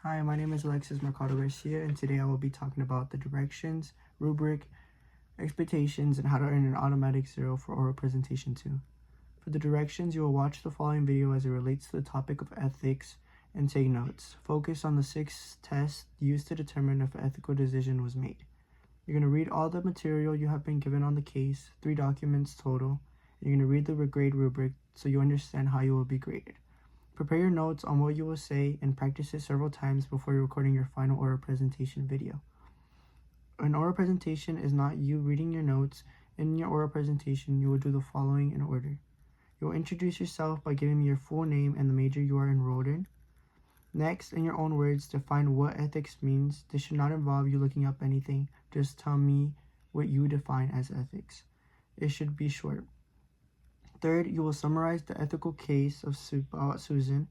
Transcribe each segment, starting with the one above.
Hi, my name is Alexis Mercado Garcia, and today I will be talking about the directions, rubric, expectations, and how to earn an automatic 0 for oral presentation 2. For the directions, you will watch the following video as it relates to the topic of ethics and take notes. Focus on the 6 tests used to determine if an ethical decision was made. You're going to read all the material you have been given on the case, 3 documents total. And you're going to read the grade rubric so you understand how you will be graded. Prepare your notes on what you will say and practice it several times before recording your final oral presentation video. An oral presentation is not you reading your notes. In your oral presentation, you will do the following in order. You will introduce yourself by giving me your full name and the major you are enrolled in. Next, in your own words, define what ethics means. This should not involve you looking up anything. Just tell me what you define as ethics. It should be short. Third, you will summarize the ethical case of Susan.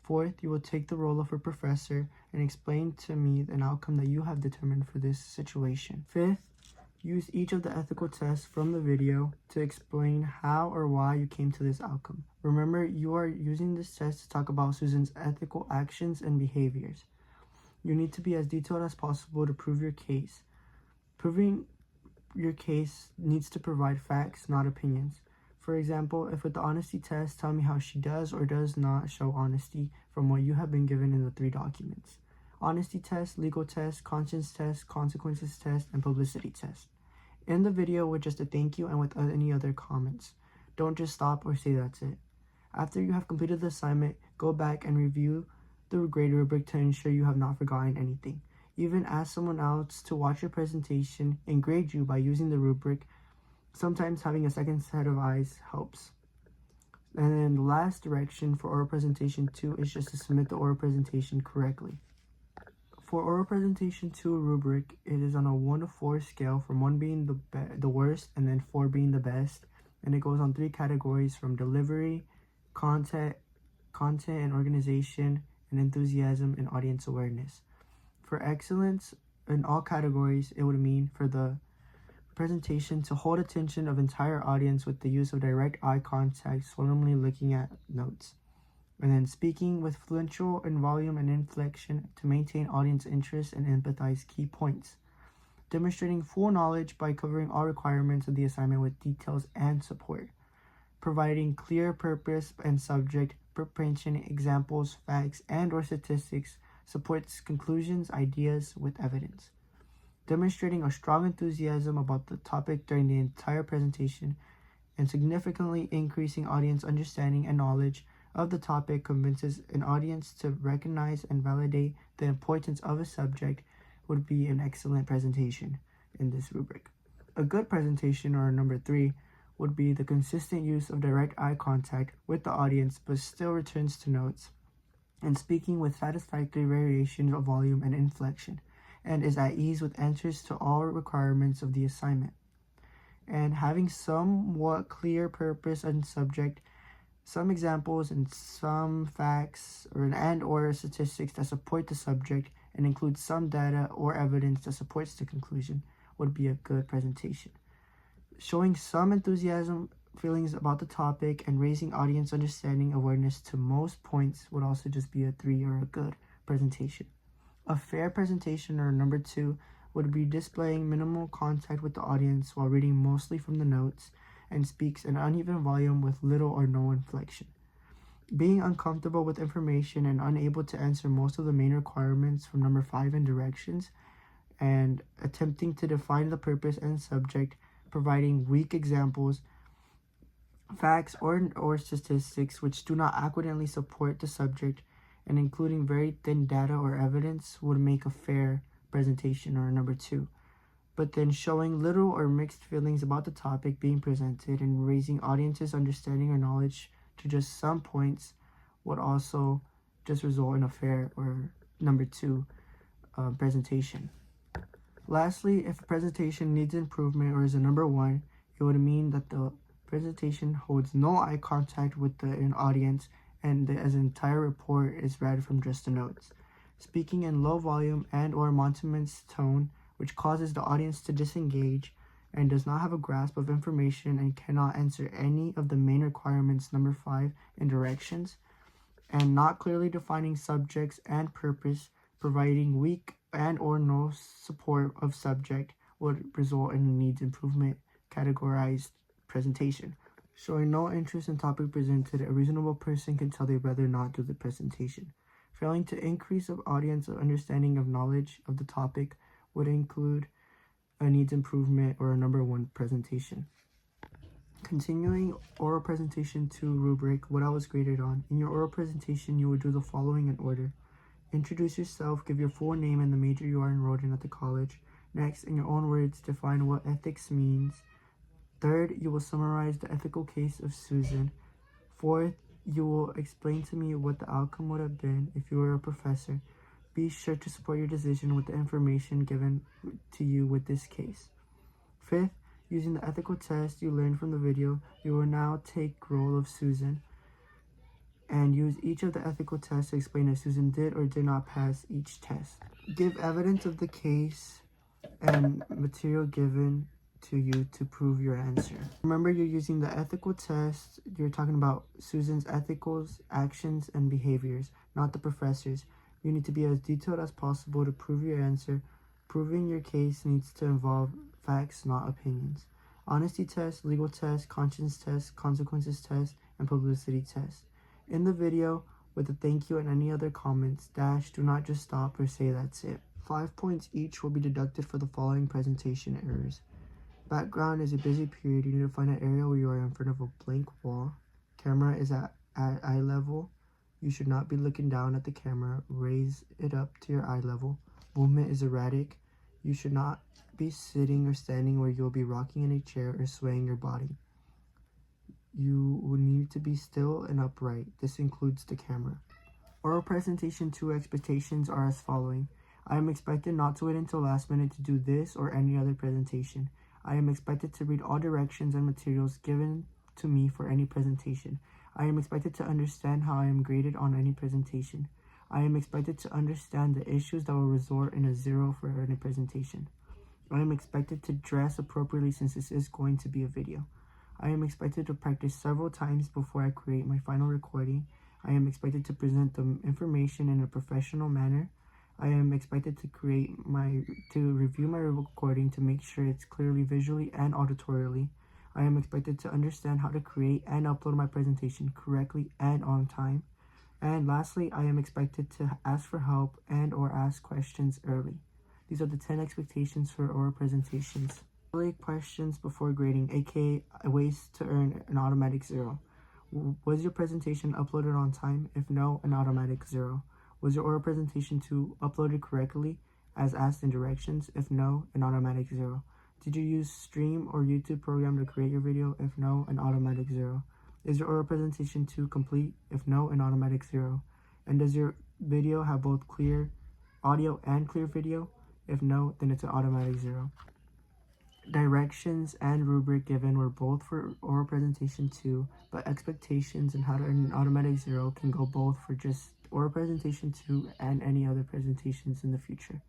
Fourth, you will take the role of a professor and explain to me an outcome that you have determined for this situation. Fifth, use each of the ethical tests from the video to explain how or why you came to this outcome. Remember, you are using this test to talk about Susan's ethical actions and behaviors. You need to be as detailed as possible to prove your case. Proving your case needs to provide facts, not opinions. For example, if with the honesty test, tell me how she does or does not show honesty from what you have been given in the 3 documents. Honesty test, legal test, conscience test, consequences test, and publicity test. End the video with just a thank you and with any other comments. Don't just stop or say that's it. After you have completed the assignment, go back and review the grade rubric to ensure you have not forgotten anything. Even ask someone else to watch your presentation and grade you by using the rubric. Sometimes having a second set of eyes helps. And then the last direction for oral presentation 2 is just to submit the oral presentation correctly. For oral presentation 2 rubric, it is on a 1 to 4 scale, from 1 being the worst and then 4 being the best. And it goes on 3 categories from delivery, content and organization, and enthusiasm and audience awareness. For excellence in all categories, it would mean for the presentation to hold attention of entire audience with the use of direct eye contact, solemnly looking at notes. And then speaking with fluential in volume and inflection to maintain audience interest and empathize key points. Demonstrating full knowledge by covering all requirements of the assignment with details and support. Providing clear purpose and subject, preparation, examples, facts, and or statistics, supports conclusions, ideas with evidence. Demonstrating a strong enthusiasm about the topic during the entire presentation and significantly increasing audience understanding and knowledge of the topic convinces an audience to recognize and validate the importance of a subject would be an excellent presentation in this rubric. A good presentation, or number 3, would be the consistent use of direct eye contact with the audience but still returns to notes, and speaking with satisfactory variations of volume and inflection, and is at ease with answers to all requirements of the assignment. And having somewhat clear purpose and subject, some examples and some facts or statistics that support the subject, and include some data or evidence that supports the conclusion would be a good presentation. Showing some enthusiasm, feelings about the topic, and raising audience understanding awareness to most points would also just be a 3 or a good presentation. A fair presentation, or number 2, would be displaying minimal contact with the audience while reading mostly from the notes and speaks an uneven volume with little or no inflection. Being uncomfortable with information and unable to answer most of the main requirements from number 5 in directions, and attempting to define the purpose and subject, providing weak examples, facts or statistics which do not accurately support the subject, and including very thin data or evidence would make a fair presentation, or number 2. But then showing little or mixed feelings about the topic being presented and raising audience's understanding or knowledge to just some points would also just result in a fair, or number 2, presentation. Lastly, if a presentation needs improvement or is a number 1, it would mean that the presentation holds no eye contact with the audience and as an entire report is read from just the notes. Speaking in low volume and or monotonous tone, which causes the audience to disengage and does not have a grasp of information and cannot answer any of the main requirements, number 5, in directions, and not clearly defining subjects and purpose, Providing weak and or no support of subject would result in a needs improvement categorized presentation. Showing no interest in topic presented, a reasonable person can tell they'd rather not do the presentation. Failing to increase of audience understanding of knowledge of the topic would include a needs improvement or a number 1 presentation. Continuing oral presentation 2 rubric, what I was graded on. In your oral presentation, you will do the following in order. Introduce yourself, give your full name and the major you are enrolled in at the college. Next, in your own words, define what ethics means. Third, you will summarize the ethical case of Susan. Fourth, you will explain to me what the outcome would have been if you were a professor. Be sure to support your decision with the information given to you with this case. Fifth, using the ethical test you learned from the video, you will now take role of Susan and use each of the ethical tests to explain if Susan did or did not pass each test. Give evidence of the case and material given to you to prove your answer. Remember, you're using the ethical test. You're talking about Susan's ethicals, actions, and behaviors, not the professor's. You need to be as detailed as possible to prove your answer. Proving your case needs to involve facts, not opinions. Honesty test, legal test, conscience test, consequences test, and publicity test. In the video, with a thank you and any other comments, do not just stop or say that's it. 5 points each will be deducted for the following presentation errors. Background is a busy period. You need to find an area where you are in front of a blank wall. Camera is at eye level. You should not be looking down at the camera. Raise it up to your eye level. Movement is erratic. You should not be sitting or standing where you'll be rocking in a chair or swaying your body. You will need to be still and upright. This includes the camera. Oral presentation 2 expectations are as following. I am expected not to wait until last minute to do this or any other presentation. I am expected to read all directions and materials given to me for any presentation. I am expected to understand how I am graded on any presentation. I am expected to understand the issues that will result in a 0 for any presentation. I am expected to dress appropriately since this is going to be a video. I am expected to practice several times before I create my final recording. I am expected to present the information in a professional manner. I am expected to review my recording to make sure it's clearly visually and auditorily. I am expected to understand how to create and upload my presentation correctly and on time. And lastly, I am expected to ask for help and or ask questions early. These are the 10 expectations for oral presentations. Early questions before grading, aka ways to earn an automatic 0. Was your presentation uploaded on time? If no, an automatic 0. Was your oral presentation 2 uploaded correctly as asked in directions? If no, an automatic 0. Did you use Stream or YouTube program to create your video? If no, an automatic 0. Is your oral presentation 2 complete? If no, an automatic 0. And does your video have both clear audio and clear video? If no, then it's an automatic 0. Directions and rubric given were both for oral presentation 2, but expectations and how to earn an automatic 0 can go both for just oral presentation 2 and any other presentations in the future.